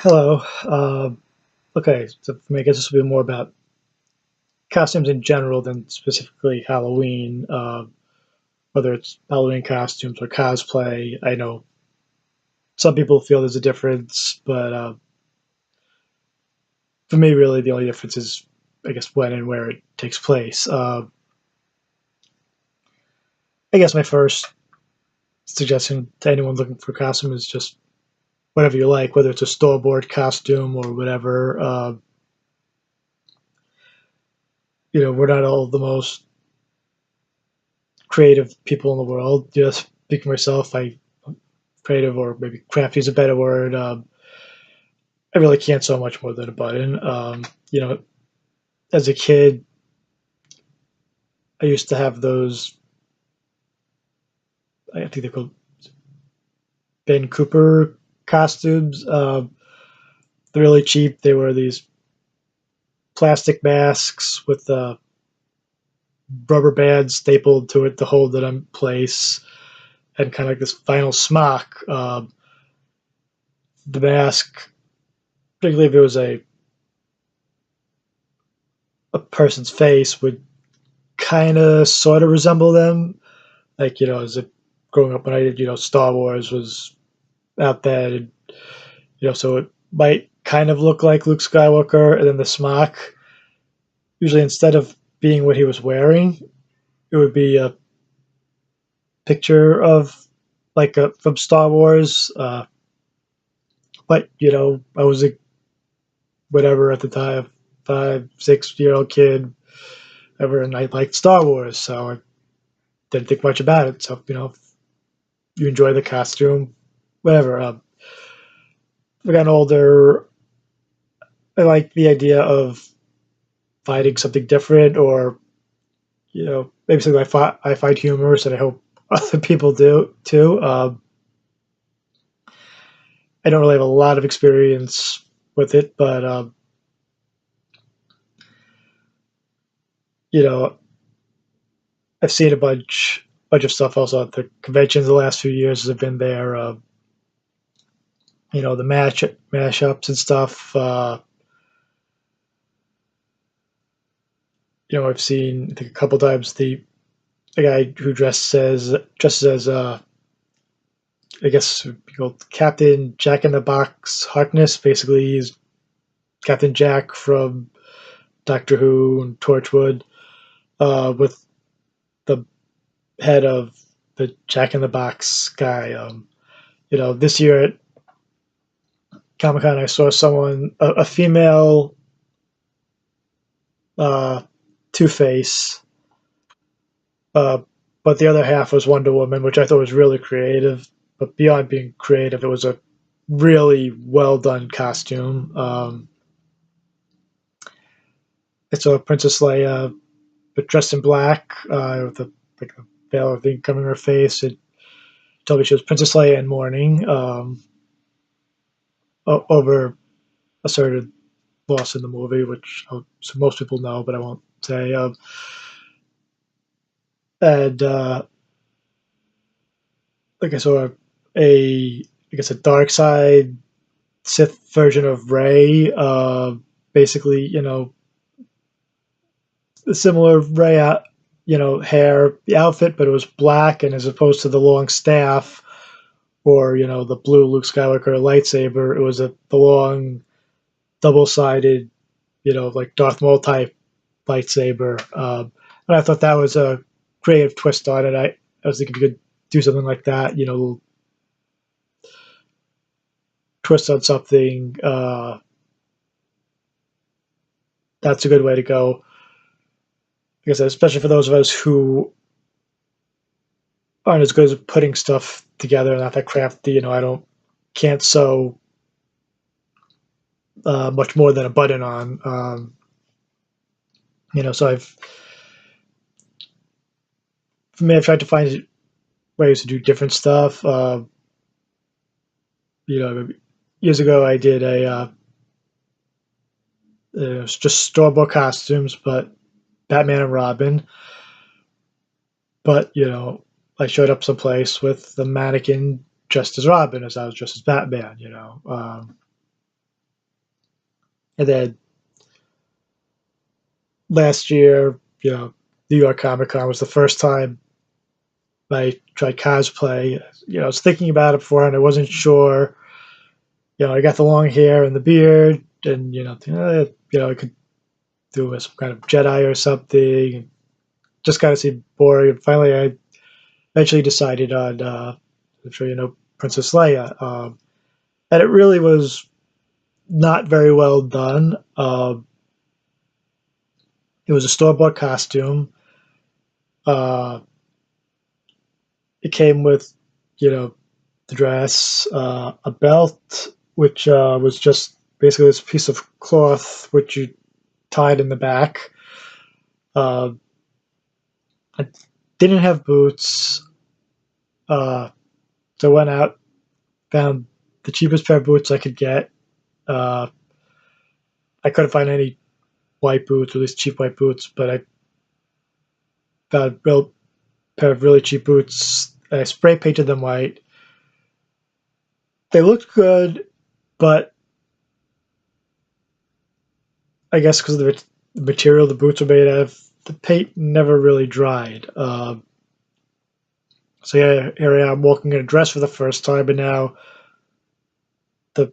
Hello. Okay, so for me, I guess this will be more about costumes in general than specifically Halloween. Whether it's Halloween costumes or cosplay, I know some people feel there's a difference, but for me, really, the only difference is, I guess, when and where it takes place. I guess my first suggestion to anyone looking for a costume is just whatever you like, whether it's a store-bought costume or whatever. We're not all the most creative people in the world. Just speaking for myself, I creative or maybe crafty is a better word. I really can't sew much more than a button. As a kid, I used to have those. I think they're called Ben Cooper costumes. They're really cheap. They were these plastic masks with rubber bands stapled to it to hold it in place, and kind of like this vinyl smock. The mask, particularly if it was a person's face, would kind of sort of resemble them. Like, as a growing up when I did, Star Wars was out there, and, so it might kind of look like Luke Skywalker, and then the smock, usually instead of being what he was wearing, it would be a picture of like from Star Wars. But I was a whatever at the time, 5, 6 year old kid, ever, and I liked Star Wars, so I didn't think much about it. So if you enjoy the costume, whatever. I've gotten older. I like the idea of finding something different, or maybe something I find humorous, and I hope other people do too. I don't really have a lot of experience with it, but you know, I've seen a bunch of stuff also at the conventions the last few years. Have been there. The mashups and stuff. I've seen I think a couple times the guy who dresses as I guess Captain Jack in the Box Harkness. Basically, he's Captain Jack from Doctor Who and Torchwood, with the head of the Jack in the Box guy. This year at Comic Con, I saw a female uh, Two Face, uh, but the other half was Wonder Woman, which I thought was really creative. But beyond being creative, it was a really well done costume. I saw Princess Leia, but dressed in black, with a veil of ink covering her face. It told me she was Princess Leia in mourning, over a certain loss in the movie, which so most people know, but I won't say. And like I saw I guess a dark side Sith version of Rey. Basically, the similar Rey, hair, the outfit, but it was black, and as opposed to the long staff or the blue Luke Skywalker lightsaber, it was the long double-sided, like Darth Maul type lightsaber. And I thought that was a creative twist on it. I was thinking you could do something like that, twist on something. That's a good way to go. Like I said, especially for those of us who aren't as good as putting stuff together, not that crafty. I can't sew much more than a button on. So for me, I've tried to find ways to do different stuff. Years ago, I did it was just store bought costumes, but Batman and Robin. But I showed up someplace with the mannequin dressed as Robin, as I was dressed as Batman. And then last year, New York Comic Con was the first time I tried cosplay. I was thinking about it beforehand. I wasn't sure. I got the long hair and the beard, and I could do some kind of Jedi or something. Just kind of seemed boring. And finally, I eventually decided on, I'm sure you know, Princess Leia, and it really was not very well done. It was a store-bought costume. Uh, it came with, the dress, a belt, which was just basically this piece of cloth which you tied in the back. Uh, I didn't have boots, uh, so I went out, found the cheapest pair of boots I could get. Uh, I couldn't find any white boots, or at least cheap white boots, but I found a real pair of really cheap boots. I spray painted them white. They looked good, but I guess because of the material the boots were made of, the paint never really dried. So yeah, here I am walking in a dress for the first time, and now the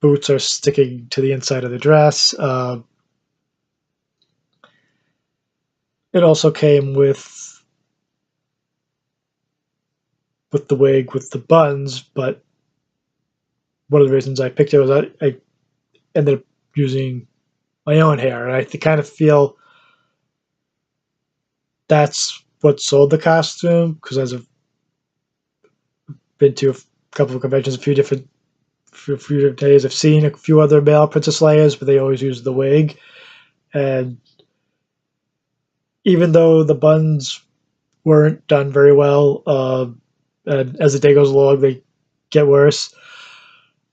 boots are sticking to the inside of the dress. It also came with the wig with the buns, but one of the reasons I picked it was I ended up using my own hair, and I kind of feel that's what sold the costume because as I've been to a couple of conventions, a few different days, I've seen a few other male Princess Leias, but they always use the wig, and even though the buns weren't done very well, and as the day goes along, they get worse.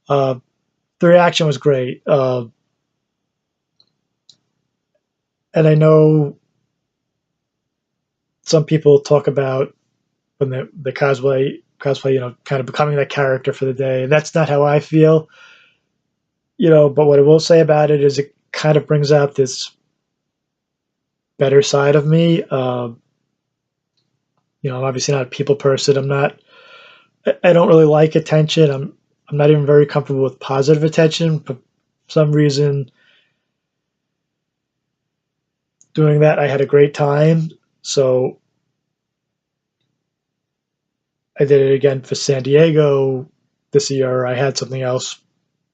Uh, the reaction was great, and I know some people talk about when the cosplay, kind of becoming that character for the day. And that's not how I feel, But what I will say about it is it kind of brings out this better side of me. I'm obviously not a people person. I'm not. I don't really like attention. I'm not even very comfortable with positive attention, but for some reason doing that, I had a great time. So I did it again for San Diego this year. I had something else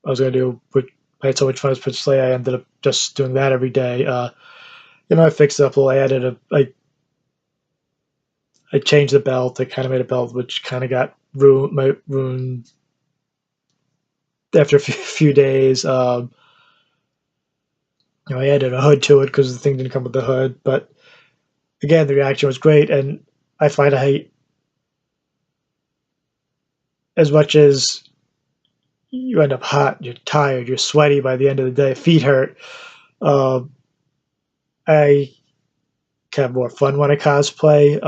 I was going to do, but I had so much fun as Princess Leia, I ended up just doing that every day. I fixed it up a little. I changed the belt. I kind of made a belt which kind of got ruined after a few days. I added a hood to it because the thing didn't come with the hood. But again, the reaction was great, and I find as much as you end up hot, you're tired, you're sweaty by the end of the day, feet hurt. Uh, I have more fun when I cosplay.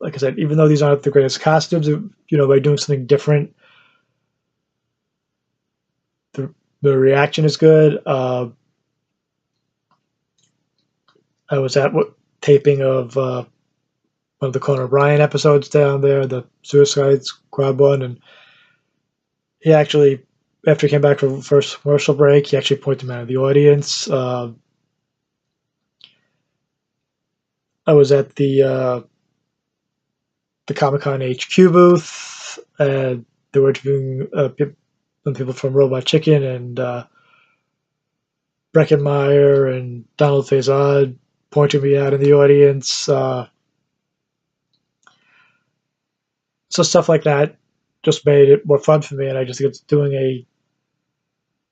Like I said, even though these aren't the greatest costumes, by doing something different, the reaction is good. I was at taping of one of the Conan O'Brien episodes down there, the Suicide Squad one, and he actually, after he came back from the first commercial break, he actually pointed me out of the audience. I was at the Comic Con HQ booth, and they were interviewing some people from Robot Chicken and Breckenmeyer and Donald Faison pointing me out in the audience. So stuff like that just made it more fun for me, and I just think it's doing a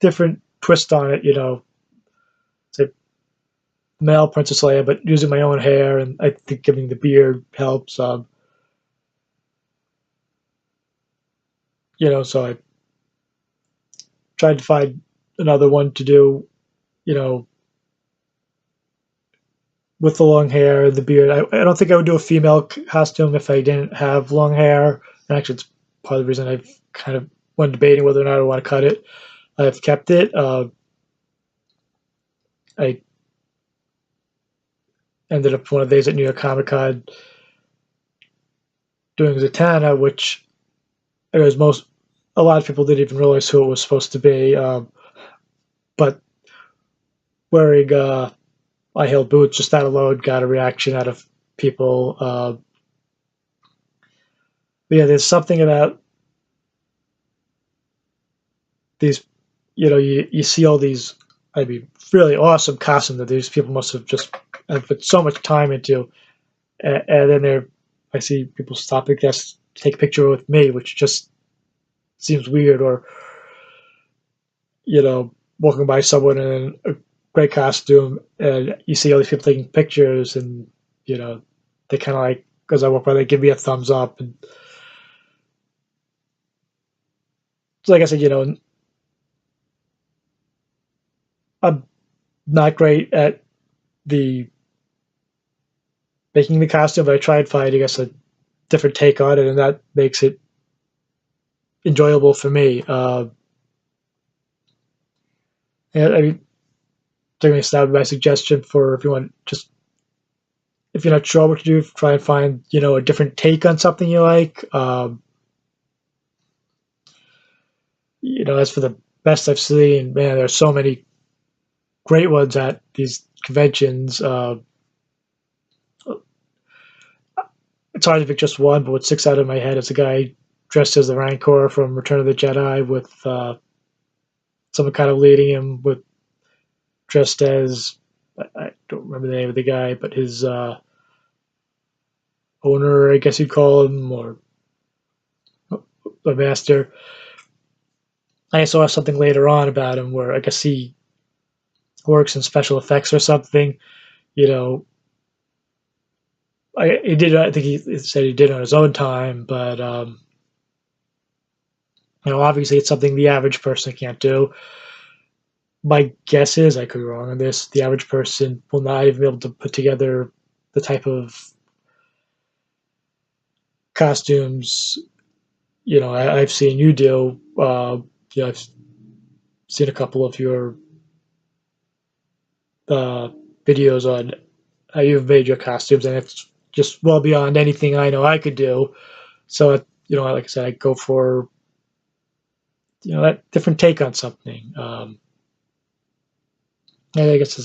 different twist on it. Say male Princess Leia, but using my own hair, and I think giving the beard helps. So I tried to find another one to do, you know, with the long hair and the beard. I don't think I would do a female costume if I didn't have long hair. And actually, it's part of the reason I've kind of when debating whether or not I want to cut it. I've kept it. I ended up one of the days at New York Comic Con doing Zatanna, which it was a lot of people didn't even realize who it was supposed to be. But wearing high heel boots, just that alone got a reaction out of people. Yeah, there's something about these, you see all these, I mean, really awesome costumes that these people must have just put so much time into, and then I see people stop and just take a picture with me, which just seems weird, or walking by someone in a great costume, and you see all these people taking pictures, and they kind of like, as I walk by, they give me a thumbs up, and so like I said, I'm not great at the making the costume, but I tried finding, I guess, a different take on it, and that makes it enjoyable for me. And I mean, that would be my suggestion for if you want, just if you're not sure what to do, try and find a different take on something you like. As for the best I've seen, man, there's so many great ones at these conventions. It's hard to pick just one, but what sticks out in my head is a guy dressed as the Rancor from Return of the Jedi, with someone kind of leading him, with dressed as, I don't remember the name of the guy, but his owner, I guess you'd call him, or a master. I saw something later on about him where I guess he works in special effects or something. You know, he did. I think he said he did it on his own time, but obviously it's something the average person can't do. My guess is, I could be wrong on this, the average person will not even be able to put together the type of costumes I've seen you do. I've seen a couple of your uh, videos on how you've made your costumes, and it's just well beyond anything I know I could do. So, like I said, I go for that different take on something. And I guess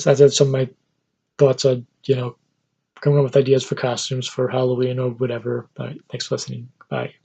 that's some of my thoughts on coming up with ideas for costumes for Halloween or whatever. Thanks for listening. Bye.